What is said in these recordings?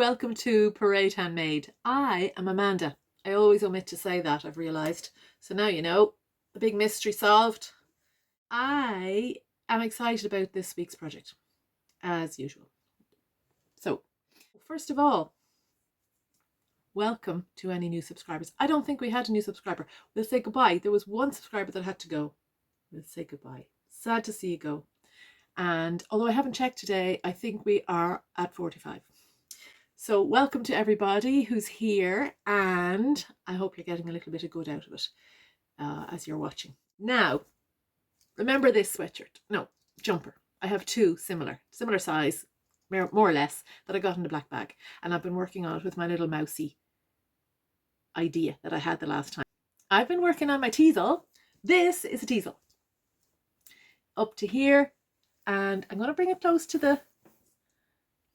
welcome to Parade Handmade. I am Amanda. I always omit to say that, I've realised. So now you know, the big mystery solved. I am excited about this week's project, as usual. So, first of all, welcome to any new subscribers. I don't think we had a new subscriber. We'll say goodbye. There was one subscriber that had to go. We'll say goodbye. Sad to see you go. And although I haven't checked today, I think we are at 45. So welcome to everybody who's here, and I hope you're getting a little bit of good out of it as you're watching. Now, remember this sweatshirt? No, jumper. I have two similar size, more or less, that I got in the black bag, and I've been working on it with my little mousy idea that I had the last time. I've been working on my teasel. This is a teasel. Up to here, and I'm going to bring it close to the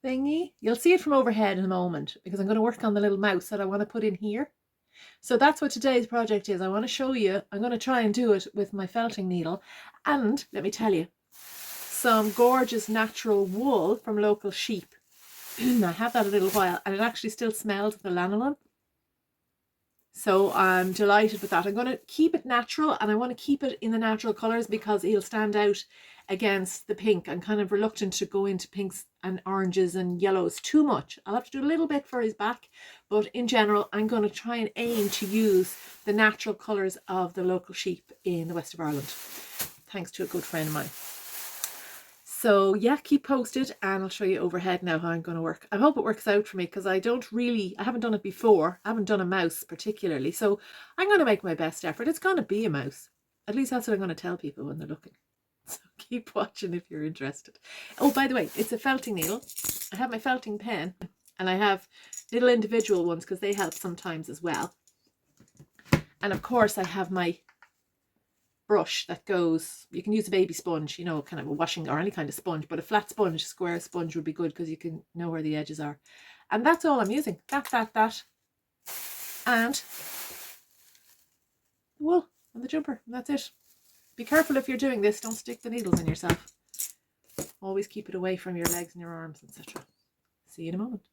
thingy. You'll see it from overhead in a moment because I'm going to work on the little mouse that I want to put in here. So that's what today's project is. I want to show you. I'm going to try and do it with my felting needle, and let me tell you, some gorgeous natural wool from local sheep. I have that a little while and it actually still smells of the lanolin. So I'm delighted with that. I'm going to keep it natural, and I want to keep it in the natural colours because he'll stand out against the pink. I'm kind of reluctant to go into pinks and oranges and yellows too much. I'll have to do a little bit for his back, but in general I'm going to try and aim to use the natural colours of the local sheep in the west of Ireland, thanks to a good friend of mine. So yeah, keep posted, and I'll show you overhead now how I'm going to work. I hope it works out for me because I haven't done it before. I haven't done a mouse particularly, so I'm going to make my best effort. It's going to be a mouse. At least that's what I'm going to tell people when they're looking. So keep watching if you're interested. Oh, by the way, it's a felting needle. I have my felting pen, and I have little individual ones because they help sometimes as well. And of course I have my brush that goes, you can use a baby sponge, you know, kind of a washing or any kind of sponge, but a flat sponge, square sponge would be good because you can know where the edges are. And that's all I'm using. That. And the wool and the jumper, and that's it. Be careful if you're doing this, don't stick the needles in yourself. Always keep it away from your legs and your arms, etc. See you in a moment.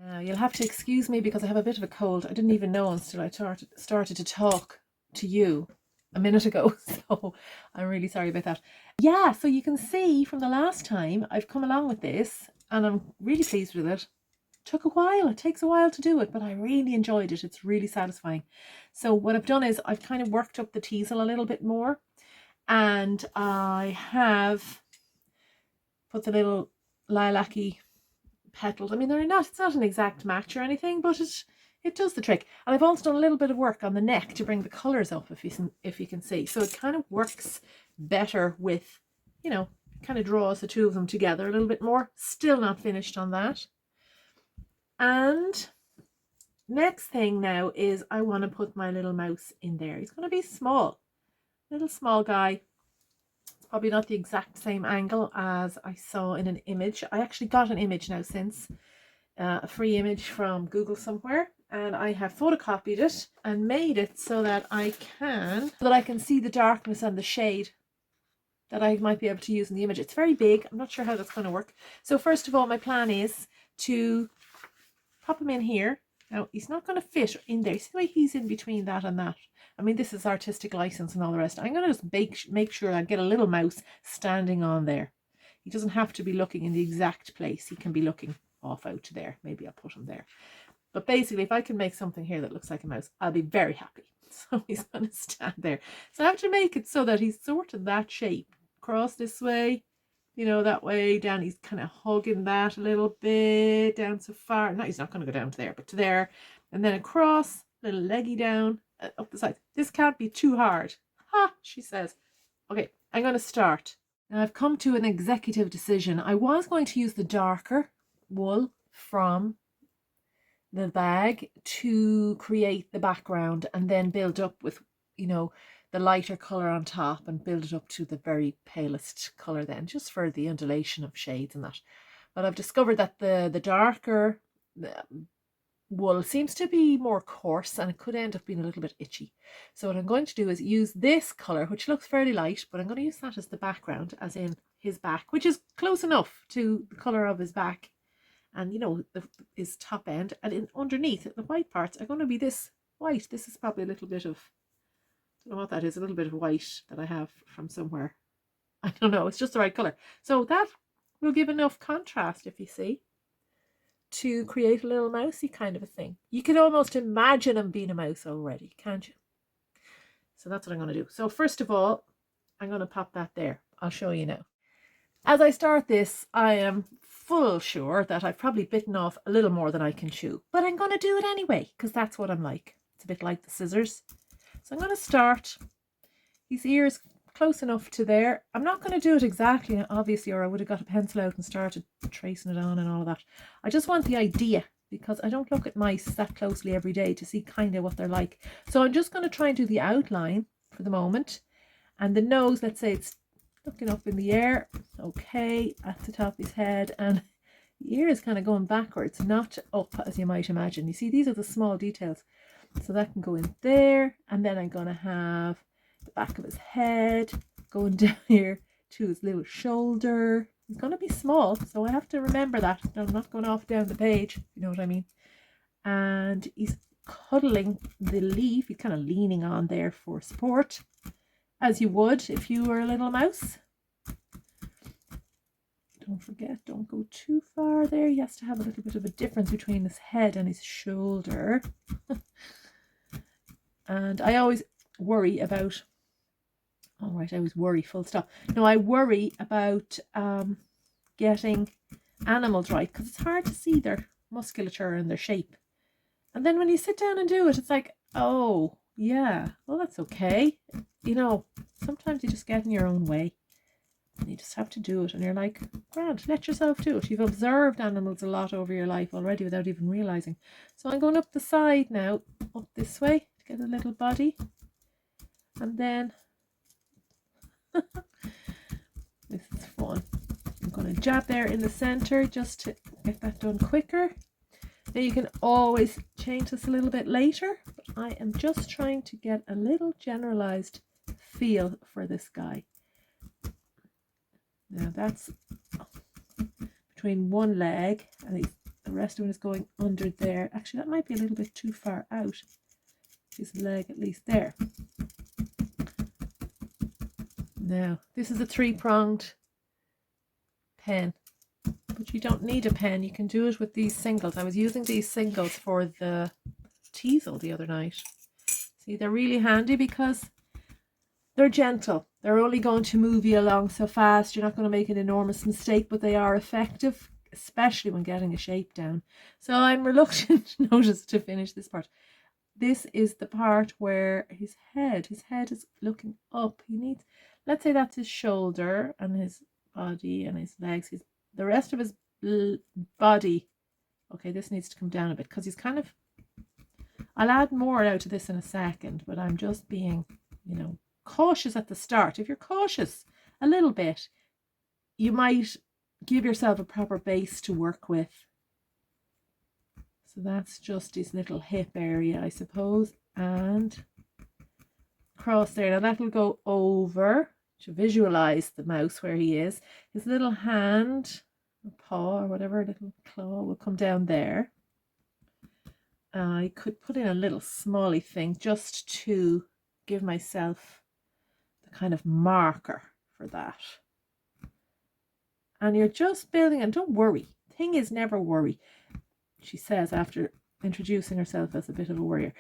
Now you'll have to excuse me because I have a bit of a cold. I didn't even know until I started to talk to you a minute ago, so I'm really sorry about that. Yeah, so you can see from the last time I've come along with this, and I'm really pleased with it. Took a while, it takes a while to do it, but I really enjoyed it. It's really satisfying. So what I've done is I've kind of worked up the teasel a little bit more, and I have put the little lilac-y petals. I mean, it's not an exact match or anything, but it does the trick. And I've also done a little bit of work on the neck to bring the colours up, if you can see. So it kind of works better with, you know, kind of draws the two of them together a little bit more. Still not finished on that. And next thing now is I want to put my little mouse in there. He's going to be small, little small guy. It's probably not the exact same angle as I saw in an image. I actually got an image now since, a free image from Google somewhere, and I have photocopied it and made it so that I can see the darkness and the shade that I might be able to use in the image. It's very big. I'm not sure how that's going to work. So first of all, my plan is to pop him in here. Now he's not going to fit in there. See the way he's in between that and that? I mean, this is artistic license and all the rest. I'm going to just make sure I get a little mouse standing on there. He doesn't have to be looking in the exact place. He can be looking off out to there. Maybe I'll put him there. But basically, if I can make something here that looks like a mouse, I'll be very happy. So he's going to stand there. So I have to make it so that he's sort of that shape. Across this way, you know, that way down. He's kind of hugging that a little bit down so far. No, he's not going to go down to there, but to there. And then across, little leggy down, up the side. This can't be too hard. Ha, she says. Okay, I'm going to start. Now I've come to an executive decision. I was going to use the darker wool from the bag to create the background and then build up with, you know, the lighter color on top and build it up to the very palest color then, just for the undulation of shades and that. But I've discovered that the darker wool seems to be more coarse, and it could end up being a little bit itchy. So what I'm going to do is use this color, which looks fairly light, but I'm going to use that as the background, as in his back, which is close enough to the color of his back And you know, is top end, and underneath the white parts are going to be this white. This is probably a little bit of, I don't know what that is, a little bit of white that I have from somewhere. I don't know, it's just the right color. So that will give enough contrast, if you see, to create a little mousy kind of a thing. You can almost imagine him being a mouse already, can't you? So that's what I'm going to do. So first of all, I'm going to pop that there. I'll show you now. As I start this, I am full sure that I've probably bitten off a little more than I can chew, but I'm going to do it anyway, because that's what I'm like. It's a bit like the scissors. So I'm going to start his ears close enough to there. I'm not going to do it exactly, obviously, or I would have got a pencil out and started tracing it on and all of that. I just want the idea, because I don't look at mice that closely every day to see kind of what they're like. So I'm just going to try and do the outline for the moment. And the nose, let's say it's looking up in the air, okay, at the top of his head, and the ear is kind of going backwards, not up as you might imagine. You see, these are the small details. So that can go in there, and then I'm going to have the back of his head going down here to his little shoulder. He's going to be small, so I have to remember that. I'm not going off down the page, you know what I mean. And he's cuddling the leaf. He's kind of leaning on there for support, as you would if you were a little mouse. Don't forget, don't go too far there. He has to have a little bit of a difference between his head and his shoulder. And I always worry about, all right, I always worry, full stop. No, I worry about getting animals right, because it's hard to see their musculature and their shape. And then when you sit down and do it, it's like, oh, yeah, well, that's okay. You know, sometimes you just get in your own way. And you just have to do it. And you're like, grand, let yourself do it. You've observed animals a lot over your life already without even realizing. So I'm going up the side now, up this way, to get a little body. And then, this is fun. I'm going to jab there in the center just to get that done quicker. Now you can always change this a little bit later, but I am just trying to get a little generalized feel for this guy. Now that's between one leg, and the rest of it is going under there. Actually, that might be a little bit too far out. His leg at least there. Now, this is a 3-pronged pen, but you don't need a pen. You can do it with these singles. I was using these singles for the teasel the other night. See, they're really handy because they're gentle. They're only going to move you along so fast. You're not going to make an enormous mistake, but they are effective, especially when getting a shape down. So I'm reluctant, notice, to finish this part. This is the part where his head is looking up. He needs, let's say that's his shoulder and his body and his legs. The rest of his body. Okay, this needs to come down a bit because he's kind of, I'll add more out to this in a second, but I'm just being, you know, cautious at the start. If you're cautious a little bit, you might give yourself a proper base to work with. So that's just his little hip area, I suppose, and across there. Now that'll go over to visualize the mouse where he is. His little hand, or paw, or whatever, little claw will come down there. I could put in a little smally thing just to give myself the kind of marker for that. And you're just building, and don't worry. Thing is, never worry, she says after introducing herself as a bit of a worrier.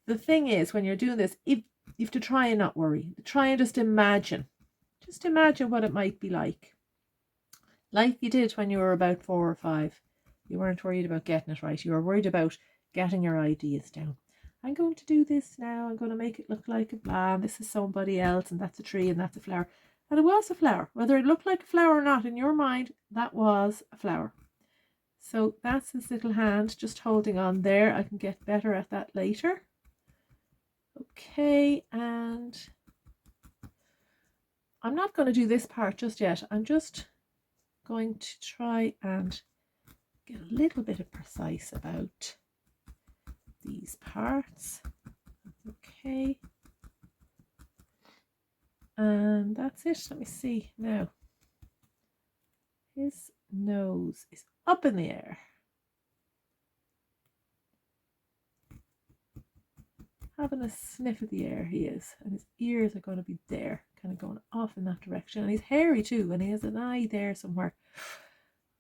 The thing is, when you're doing this, you have to try and not worry. Try and just imagine. Just imagine what it might be like. Like you did when you were about 4 or 5. You weren't worried about getting it right. You were worried about getting your ideas down. I'm going to do this now. I'm going to make it look like a blah. And this is somebody else. And that's a tree. And that's a flower. And it was a flower. Whether it looked like a flower or not, in your mind, that was a flower. So that's his little hand just holding on there. I can get better at that later. Okay, and I'm not going to do this part just yet. I'm just going to try and get a little bit of precise about these parts. Okay. And that's it. Let me see now. His nose is up in the air. having a sniff of the air, he is. And his ears are going to be there, kind of going off in that direction. And he's hairy too, and he has an eye there somewhere.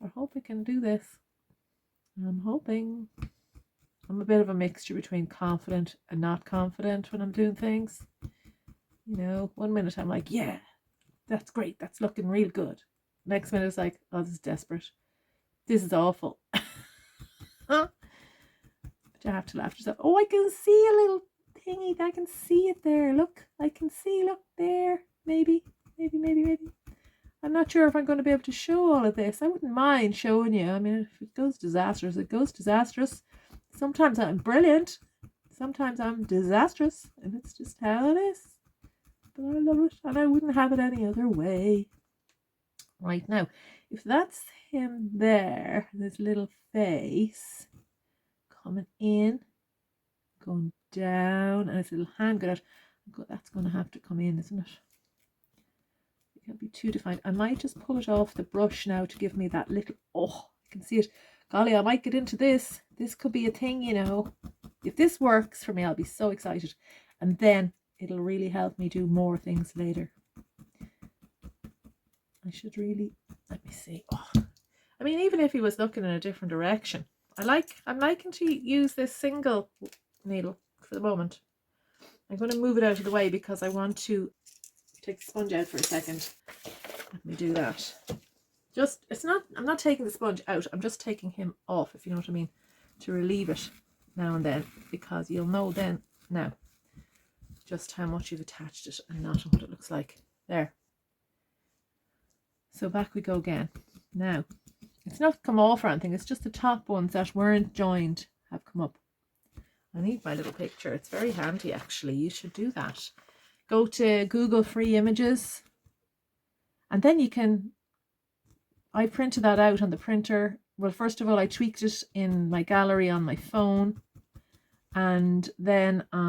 I hope I can do this. I'm hoping. I'm a bit of a mixture between confident and not confident when I'm doing things. You know, one minute I'm like, yeah, that's great. That's looking real good. Next minute it's like, oh, this is desperate. This is awful. But you have to laugh yourself. Oh, I can see a little thingy. I can see it there. Look, I can see, look there. Maybe. I'm not sure if I'm going to be able to show all of this. I wouldn't mind showing you. I mean, if it goes disastrous, it goes disastrous. Sometimes I'm brilliant. Sometimes I'm disastrous. And it's just how it is. But I love it. And I wouldn't have it any other way. Right now, if that's him there, this little face coming in, going down, and his little hand going out, that's going to have to come in, isn't it? It can't be too defined. I might just pull it off the brush now to give me that little, oh, I can see it. Golly, I might get into this. This could be a thing, you know. If this works for me, I'll be so excited. And then it'll really help me do more things later. I should really, let me see. Oh, I mean, even if he was looking in a different direction, I'm liking to use this single needle for the moment. I'm going to move it out of the way because I want to take the sponge out for a second. Let me do that. I'm not taking the sponge out. I'm just taking him off, if you know what I mean, to relieve it now and then, because you'll know then now just how much you've attached it and not what it looks like. There. So back we go again. Now, it's not come off or anything. It's just the top ones that weren't joined have come up. I need my little picture. It's very handy, actually. You should do that. Go to Google free images, and then you can, I printed that out on the printer. Well, first of all, I tweaked it in my gallery on my phone, and then let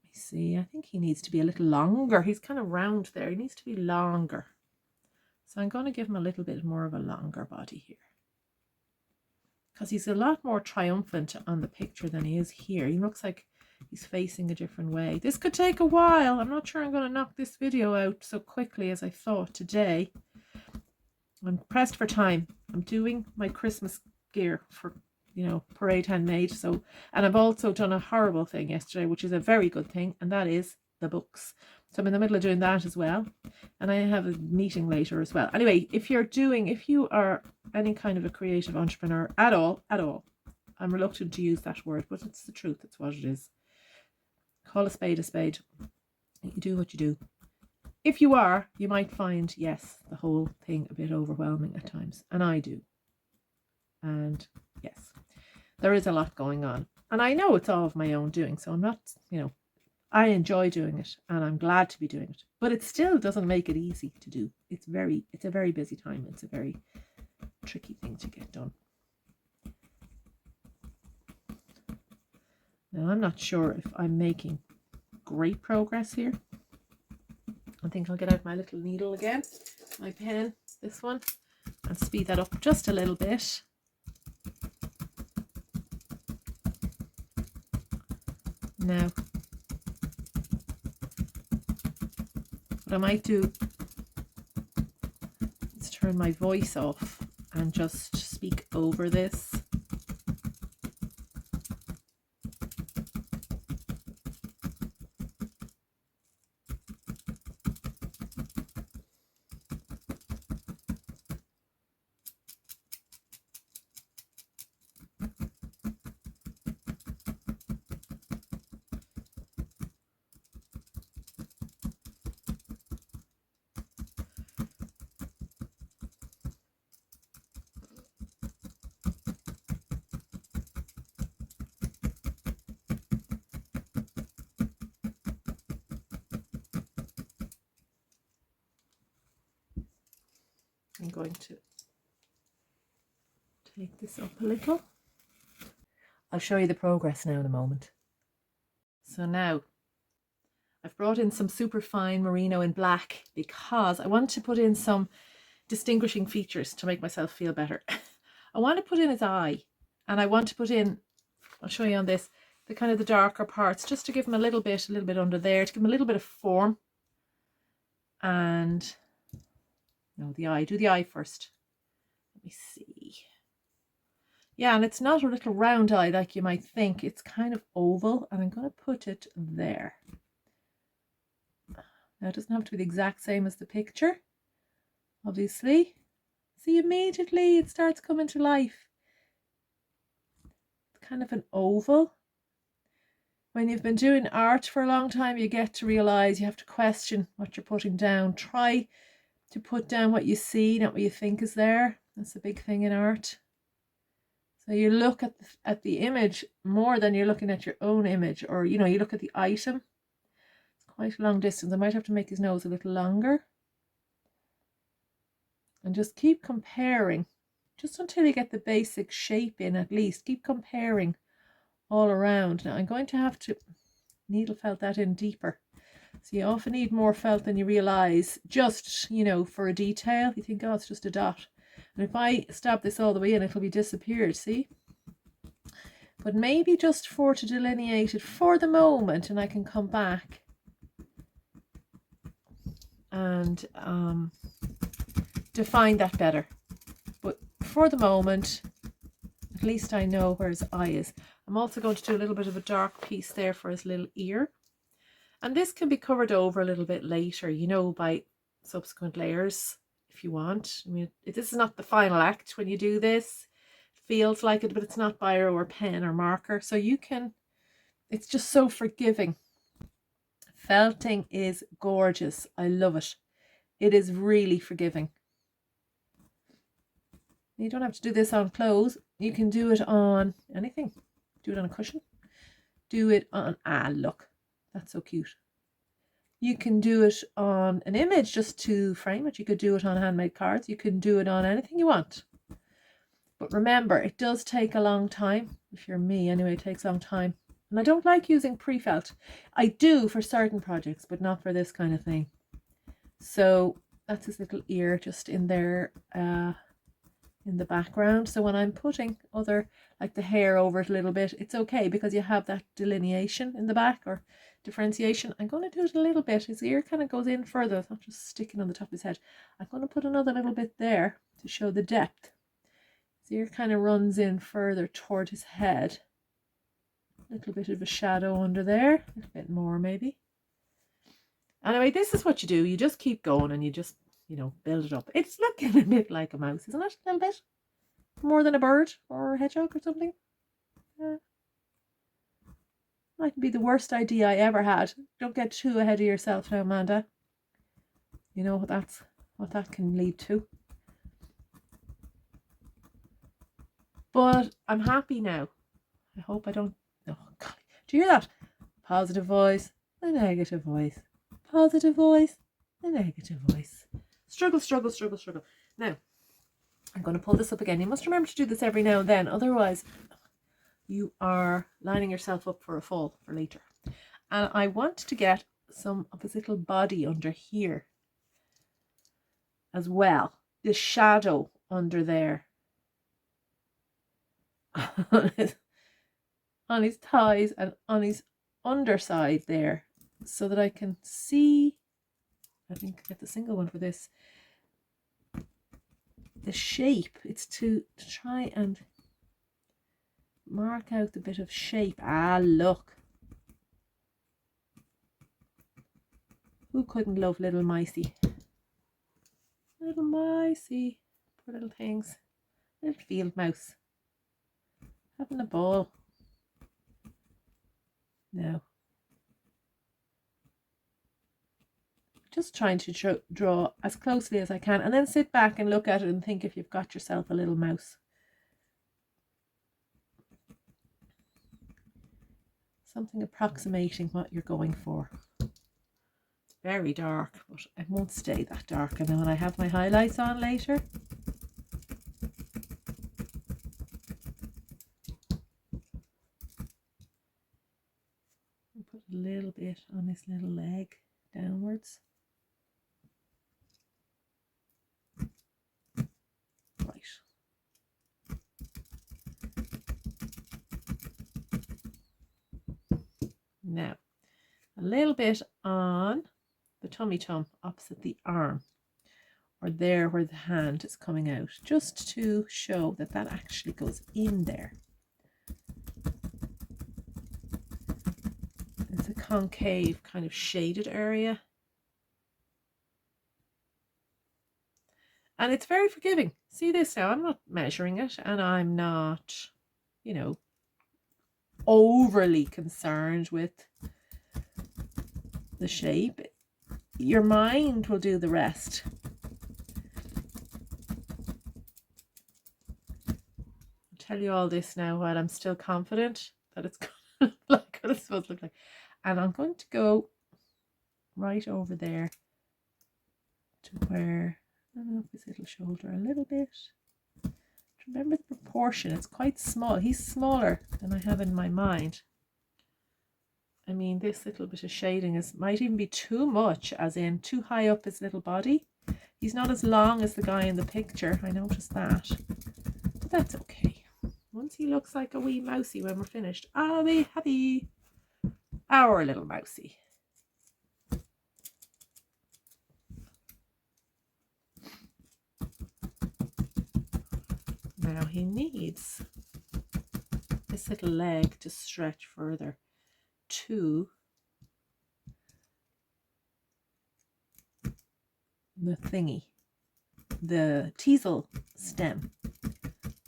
me see, I think he needs to be a little longer. He's kind of round there. He needs to be longer. So I'm going to give him a little bit more of a longer body here, because he's a lot more triumphant on the picture than he is here. He looks like he's facing a different way. This could take a while. I'm not sure I'm going to knock this video out so quickly as I thought today. I'm pressed for time. I'm doing my Christmas gear for, you know, Parade Handmade. So, and I've also done a horrible thing yesterday, which is a very good thing, and that is the books. So I'm in the middle of doing that as well, and I have a meeting later as well. Anyway, if you are any kind of a creative entrepreneur at all, I'm reluctant to use that word, but it's the truth. It's what it is. Call a spade a spade. You do what you do. If you are, you might find, yes, the whole thing a bit overwhelming at times, and I do. And yes, there is a lot going on, and I know it's all of my own doing, so I'm not, you know, I enjoy doing it and I'm glad to be doing it, but it still doesn't make it easy to do. It's a very busy time. It's a very tricky thing to get done. Now, I'm not sure if I'm making great progress here. I think I'll get out my little needle again, my pen, this one, and speed that up just a little bit. Now, what I might do is turn my voice off and just speak over this. I'm going to take this up a little. I'll show you the progress now in a moment. So now I've brought in some super fine merino in black because I want to put in some distinguishing features to make myself feel better. I want to put in his eye, and I want to put in, I'll show you on this, the kind of the darker parts, just to give them a little bit under there, to give them a little bit of form. And no, the eye, do the eye first. Let me see. Yeah, and it's not a little round eye like you might think. It's kind of oval, and I'm going to put it there. Now, it doesn't have to be the exact same as the picture, obviously. See, immediately it starts coming to life. It's kind of an oval. When you've been doing art for a long time, you get to realize you have to question what you're putting down. Try to put down what you see, not what you think is there. That's a big thing in art. So you look at the image more than you're looking at your own image, or you look at the item. It's quite a long distance. I might have to make his nose a little longer. And just keep comparing, just until you get the basic shape in at least. Keep comparing all around. Now I'm going to have to needle felt that in deeper. So you often need more felt than you realize, just, for a detail. You think, oh, it's just a dot. And if I stab this all the way in, it'll be disappeared, see? But maybe just to delineate it for the moment, and I can come back and define that better. But for the moment, at least I know where his eye is. I'm also going to do a little bit of a dark piece there for his little ear. And this can be covered over a little bit later, by subsequent layers if you want. I mean, this is not the final act when you do this. It feels like it, but it's not biro or pen or marker. So you can, it's just so forgiving. Felting is gorgeous. I love it. It is really forgiving. You don't have to do this on clothes. You can do it on anything. Do it on a cushion. Do it on, look, that's so cute. You can do it on an image just to frame it. You could do it on handmade cards. You can do it on anything you want. But remember, it does take a long time. If you're me, anyway, it takes a long time. And I don't like using pre-felt. I do for certain projects, but not for this kind of thing. So that's his little ear just in there in the background. So when I'm putting like the hair over it a little bit, it's okay because you have that delineation in the back, or differentiation. I'm going to do it a little bit. His ear kind of goes in further. It's not just sticking on the top of his head. I'm going to put another little bit there to show the depth. His ear kind of runs in further toward his head. A little bit of a shadow under there. A little bit more maybe. Anyway, this is what you do. You just keep going and you just, build it up. It's looking a bit like a mouse, isn't it? A little bit. More than a bird or a hedgehog or something. Might be the worst idea I ever had. Don't get too ahead of yourself now, Amanda. You know what that can lead to. But I'm happy now. I hope I don't. Oh, God. Do you hear that? Positive voice, a negative voice. Positive voice, a negative voice. Struggle, struggle, struggle, struggle. Now, I'm going to pull this up again. You must remember to do this every now and then. Otherwise, you are lining yourself up for a fall for later. And I want to get some of his little body under here as well. The shadow under there. on his thighs and on his underside there, so that I can see, I think I get the single one for this, the shape. It's to try and mark out the bit of shape. Look. Who couldn't love little micey? Little micey. Poor little things. Little field mouse. Having a ball. Now. Just trying to draw as closely as I can, and then sit back and look at it and think if you've got yourself a little mouse. Something approximating what you're going for. It's very dark, but it won't stay that dark. And then when I have my highlights on later, I'll put a little bit on this little leg downwards. Now, a little bit on the tummy tum opposite the arm, or there where the hand is coming out, just to show that that actually goes in there. It's a concave kind of shaded area. And it's very forgiving. See this now, I'm not measuring it, and I'm not, you know, overly concerned with the shape. Your mind will do the rest. I'll tell you all this now while I'm still confident that it's going to look like what it's supposed to look like. And I'm going to go right over there to where, I don't know if his little shoulder a little bit. Remember the proportion, it's quite small. He's smaller than I have in my mind. I mean, this little bit of shading might even be too much, as in too high up his little body. He's not as long as the guy in the picture, I noticed that. But that's okay. Once he looks like a wee mousey when we're finished, I'll be happy. Our little mousey. Now he needs this little leg to stretch further to the thingy, the teasel stem.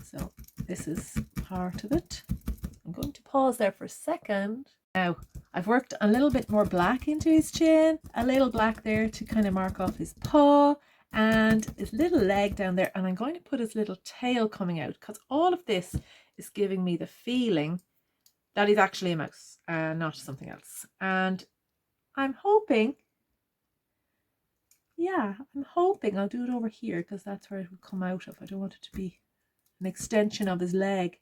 So this is part of it. I'm going to pause there for a second. Now I've worked a little bit more black into his chin, a little black there to kind of mark off his paw, and his little leg down there, and I'm going to put his little tail coming out, because all of this is giving me the feeling that he's actually a mouse, not something else. And I'm hoping, yeah, I'm hoping I'll do it over here, because that's where it will come out of. I don't want it to be an extension of his leg.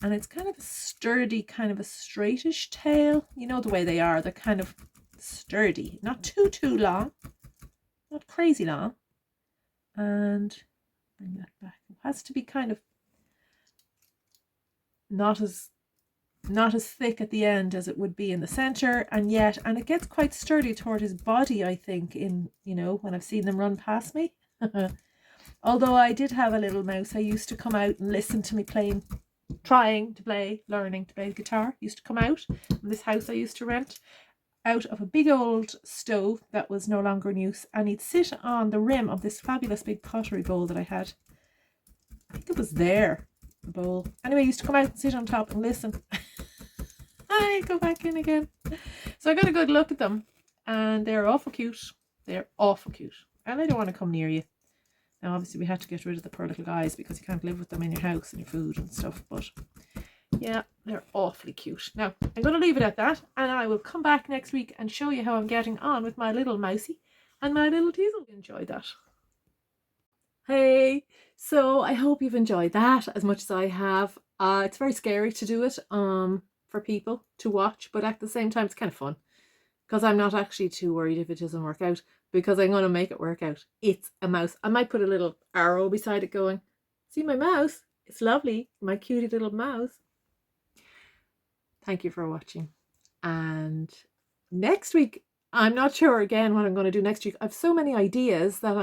And it's kind of a sturdy, kind of a straightish tail. You know the way they are. They're kind of sturdy, not too long, not crazy long. And bring that back. It has to be kind of not as thick at the end as it would be in the center, and it gets quite sturdy toward his body, I think, in, you know, when I've seen them run past me. Although I did have a little mouse, I used to come out and listen to me learning to play the guitar. Used to come out in this house I used to rent out of a big old stove that was no longer in use, and he'd sit on the rim of this fabulous big pottery bowl that I had. I think it was there, the bowl. Anyway, I used to come out and sit on top and listen. I go back in again. So I got a good look at them, and they're awful cute. They're awful cute, and I don't want to come near you. Now obviously we had to get rid of the poor little guys because you can't live with them in your house and your food and stuff, but yeah, they're awfully cute. Now I'm going to leave it at that, and I will come back next week and show you how I'm getting on with my little mousey and my little teasel. Enjoy that. Hey, so I hope you've enjoyed that as much as I have. It's very scary to do it for people to watch, but at the same time it's kind of fun, because I'm not actually too worried if it doesn't work out, because I'm going to make it work out. It's a mouse. I might put a little arrow beside it going, see my mouse? It's lovely, my cutie little mouse. Thank you for watching. And next week, I'm not sure again what I'm going to do next week. I have so many ideas that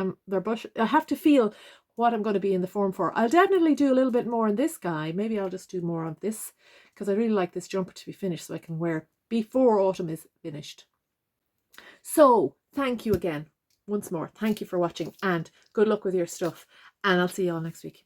I have to feel what I'm going to be in the form for. I'll definitely do a little bit more on this guy. Maybe I'll just do more of this, because I really like this jumper to be finished so I can wear it before autumn is finished. So thank you again once more. Thank you for watching, and good luck with your stuff, and I'll see you all next week.